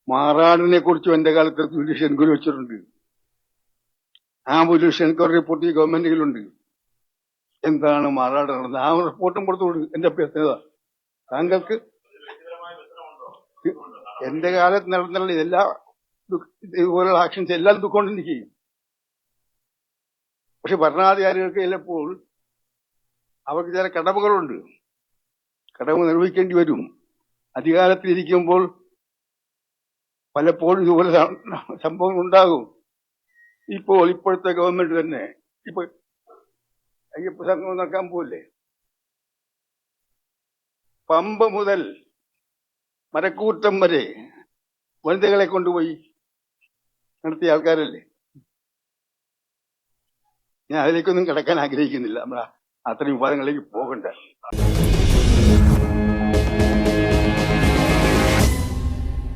മാറാടിനെ കുറിച്ചും എന്റെ കാലത്ത് പോലീസ് എൻക്വയറി വെച്ചിട്ടുണ്ട്. ആ പോലീസ് എൻക്വയറി റിപ്പോർട്ട് ഈ ഗവൺമെന്റിലുണ്ട്. എന്താണ് മാറാട് നടന്നത്? ആ റിപ്പോർട്ടും കൊടുത്തോളൂ. എന്റെ അഭ്യർത്ഥന താങ്കൾക്ക് എന്റെ കാലത്ത് നടന്നുള്ള എല്ലാ ഇതുപോലുള്ള ആക്ഷൻസ് എല്ലാം ദുഃഖം ചെയ്യും. പക്ഷെ ഭരണാധികാരികൾക്ക് ചിലപ്പോൾ അവർക്ക് ചില കടമകളുണ്ട്. കടമ നിർവഹിക്കേണ്ടി വരും. അധികാരത്തിലിരിക്കുമ്പോൾ പലപ്പോഴും ഇതുപോലെ സംഭവങ്ങൾ ഉണ്ടാകും. ഇപ്പോഴത്തെ ഗവൺമെന്റ് തന്നെ ഇപ്പൊ അയ്യപ്പ സംഘം നടക്കാൻ പോവില്ലേ? പമ്പ മുതൽ മരക്കൂട്ടം വരെ വനിതകളെ കൊണ്ടുപോയി നടത്തിയ ആൾക്കാരല്ലേ. ഞാൻ അതിലേക്കൊന്നും കിടക്കാൻ ആഗ്രഹിക്കുന്നില്ല. നമ്മൾ അത്തരം വിവാദങ്ങളിലേക്ക് പോകണ്ട.